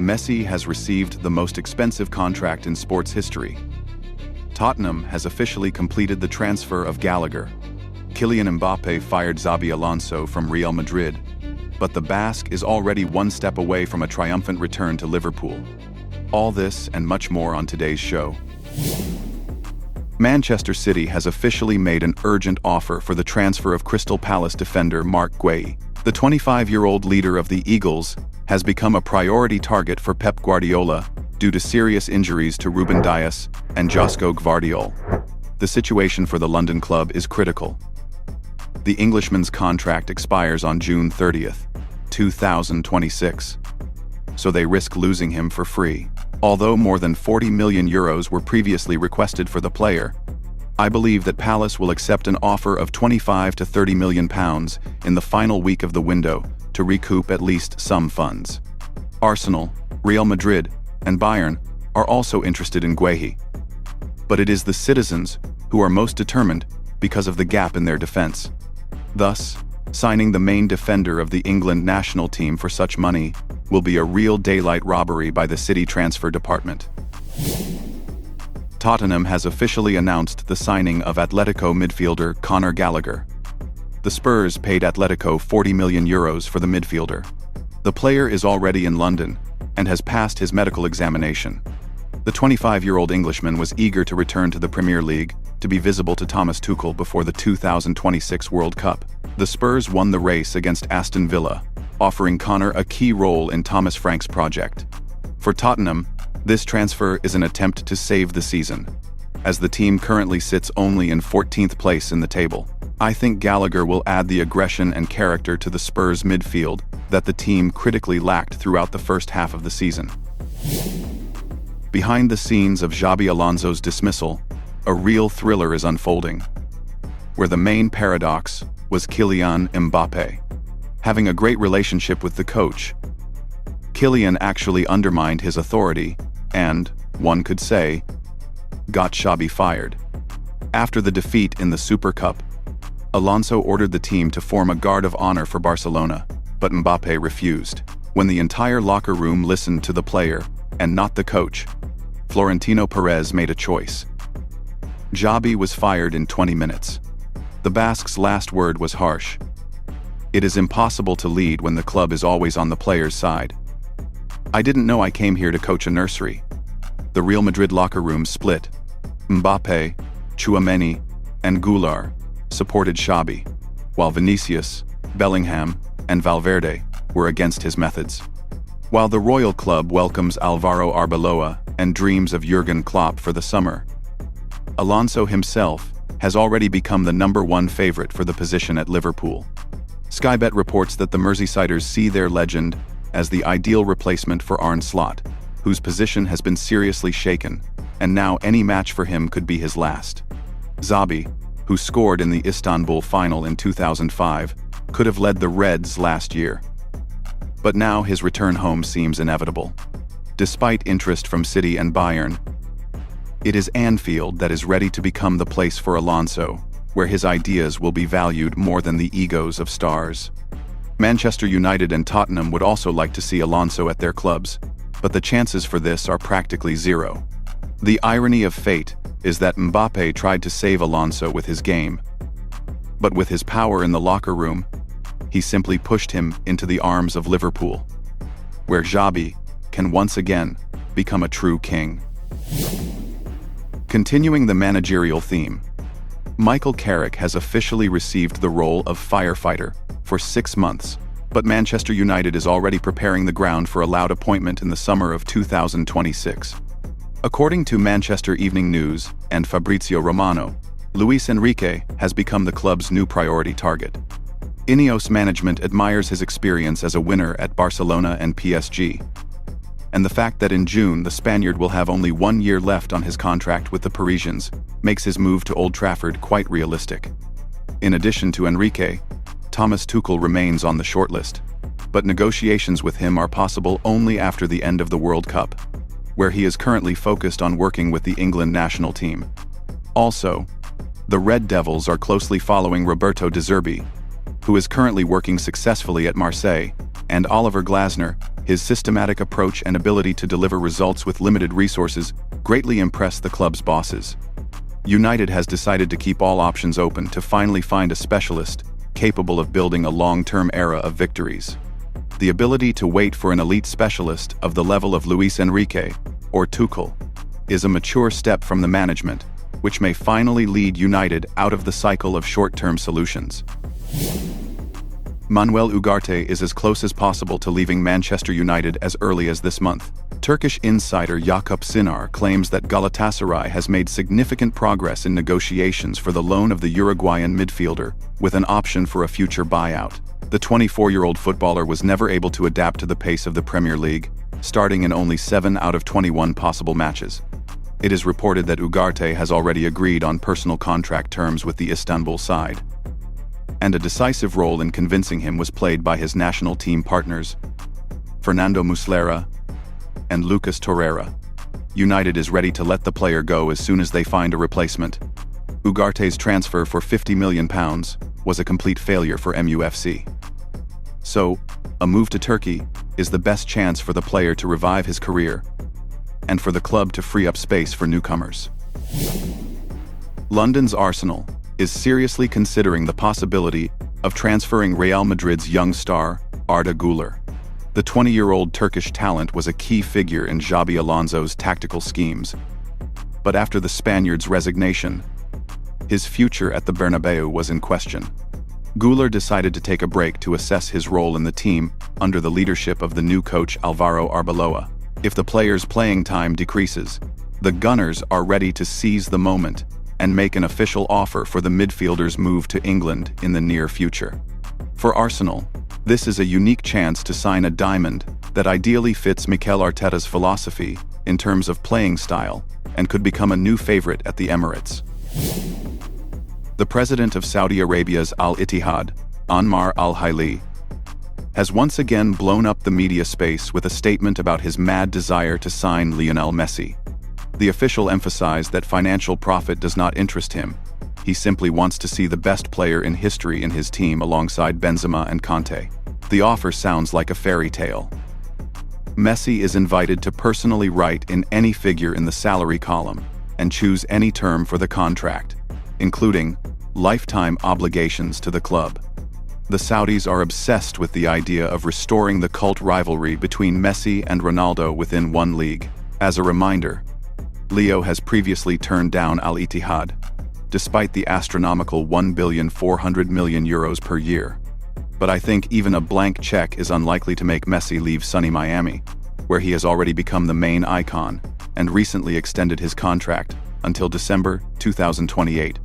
Messi has received the most expensive contract in sports history. Tottenham has officially completed the transfer of Gallagher. Kylian Mbappe fired Xabi Alonso from Real Madrid, but the Basque is already one step away from a triumphant return to Liverpool. All this and much more on today's show. Manchester City has officially made an urgent offer for the transfer of Crystal Palace defender Marc Guehi. The 25-year-old leader of the Eagles has become a priority target for Pep Guardiola due to serious injuries to Ruben Dias and Josko Gvardiol. The situation for the London club is critical. The Englishman's contract expires on June 30th, 2026, so they risk losing him for free. Although more than €40 million were previously requested for the player, I believe that Palace will accept an offer of £25 to £30 million in the final week of the window to recoup at least some funds. Arsenal, Real Madrid, and Bayern are also interested in Guehi. But it is the citizens who are most determined because of the gap in their defense. Thus, signing the main defender of the England national team for such money will be a real daylight robbery by the City transfer department. Tottenham has officially announced the signing of Atletico midfielder Conor Gallagher. The Spurs paid Atletico €40 million for the midfielder. The player is already in London and has passed his medical examination. The 25-year-old Englishman was eager to return to the Premier League to be visible to Thomas Tuchel before the 2026 World Cup. The Spurs won the race against Aston Villa, offering Conor a key role in Thomas Frank's project. For Tottenham, this transfer is an attempt to save the season, as the team currently sits only in 14th place in the table. I think Gallagher will add the aggression and character to the Spurs midfield that the team critically lacked throughout the first half of the season. Behind the scenes of Xabi Alonso's dismissal, a real thriller is unfolding, where the main paradox was Kylian Mbappe. Having a great relationship with the coach, Kylian actually undermined his authority and, one could say, got Xabi fired. After the defeat in the Super Cup, Alonso ordered the team to form a guard of honor for Barcelona, but Mbappe refused. When the entire locker room listened to the player, and not the coach, Florentino Perez made a choice. Xabi was fired in 20 minutes. The Basque's last word was harsh. It is impossible to lead when the club is always on the player's side. I didn't know I came here to coach a nursery. The Real Madrid locker room split. Mbappe, Tchouaméni, and Guler supported Xabi, while Vinicius, Bellingham, and Valverde were against his methods. While the Royal Club welcomes Alvaro Arbeloa and dreams of Jurgen Klopp for the summer, Alonso himself has already become the #1 favorite for the position at Liverpool. Skybet reports that the Merseysiders see their legend as the ideal replacement for Arne Slot, whose position has been seriously shaken, and now any match for him could be his last. Xabi, who scored in the Istanbul final in 2005, could have led the Reds last year. But now his return home seems inevitable. Despite interest from City and Bayern, it is Anfield that is ready to become the place for Alonso, where his ideas will be valued more than the egos of stars. Manchester United and Tottenham would also like to see Alonso at their clubs, but the chances for this are practically zero. The irony of fate is that Mbappe tried to save Alonso with his game, but with his power in the locker room, he simply pushed him into the arms of Liverpool, where Xabi can once again become a true king. Continuing the managerial theme, Michael Carrick has officially received the role of firefighter for 6 months, but Manchester United is already preparing the ground for a loud appointment in the summer of 2026. According to Manchester Evening News and Fabrizio Romano, Luis Enrique has become the club's new priority target. Ineos management admires his experience as a winner at Barcelona and PSG, and the fact that in June the Spaniard will have only 1 year left on his contract with the Parisians makes his move to Old Trafford quite realistic. In addition to Enrique, Thomas Tuchel remains on the shortlist, but negotiations with him are possible only after the end of the World Cup, where he is currently focused on working with the England national team. Also, the Red Devils are closely following Roberto De Zerbi, who is currently working successfully at Marseille, and Oliver Glasner, His systematic approach and ability to deliver results with limited resources greatly impressed the club's bosses. United has decided to keep all options open to finally find a specialist capable of building a long-term era of victories. The ability to wait for an elite specialist of the level of Luis Enrique or Tuchel is a mature step from the management, which may finally lead United out of the cycle of short-term solutions. Manuel Ugarte is as close as possible to leaving Manchester United as early as this month. Turkish insider Yakup Sinar claims that Galatasaray has made significant progress in negotiations for the loan of the Uruguayan midfielder, with an option for a future buyout. The 24-year-old footballer was never able to adapt to the pace of the Premier League, starting in only 7 out of 21 possible matches. It is reported that Ugarte has already agreed on personal contract terms with the Istanbul side, and a decisive role in convincing him was played by his national team partners, Fernando Muslera and Lucas Torreira. United is ready to let the player go as soon as they find a replacement. Ugarte's transfer for £50 million was a complete failure for MUFC. So, a move to Turkey is the best chance for the player to revive his career and for the club to free up space for newcomers. London's Arsenal is seriously considering the possibility of transferring Real Madrid's young star, Arda Guler. The 20-year-old Turkish talent was a key figure in Xabi Alonso's tactical schemes, but after the Spaniard's resignation, his future at the Bernabeu was in question. Guler decided to take a break to assess his role in the team under the leadership of the new coach Alvaro Arbeloa. If the player's playing time decreases, the Gunners are ready to seize the moment and make an official offer for the midfielder's move to England in the near future. For Arsenal, this is a unique chance to sign a diamond that ideally fits Mikel Arteta's philosophy in terms of playing style and could become a new favorite at the Emirates. The president of Saudi Arabia's Al-Ittihad, Anmar Al-Haili, has once again blown up the media space with a statement about his mad desire to sign Lionel Messi. The official emphasized that financial profit does not interest him. He simply wants to see the best player in history in his team alongside Benzema and Kanté. The offer sounds like a fairy tale. Messi is invited to personally write in any figure in the salary column and choose any term for the contract, including lifetime obligations to the club. The Saudis are obsessed with the idea of restoring the cult rivalry between Messi and Ronaldo within one league. As a reminder, Leo has previously turned down Al-Ittihad, despite the astronomical €1,400,000,000 per year. But I think even a blank check is unlikely to make Messi leave sunny Miami, where he has already become the main icon and recently extended his contract until December 2028.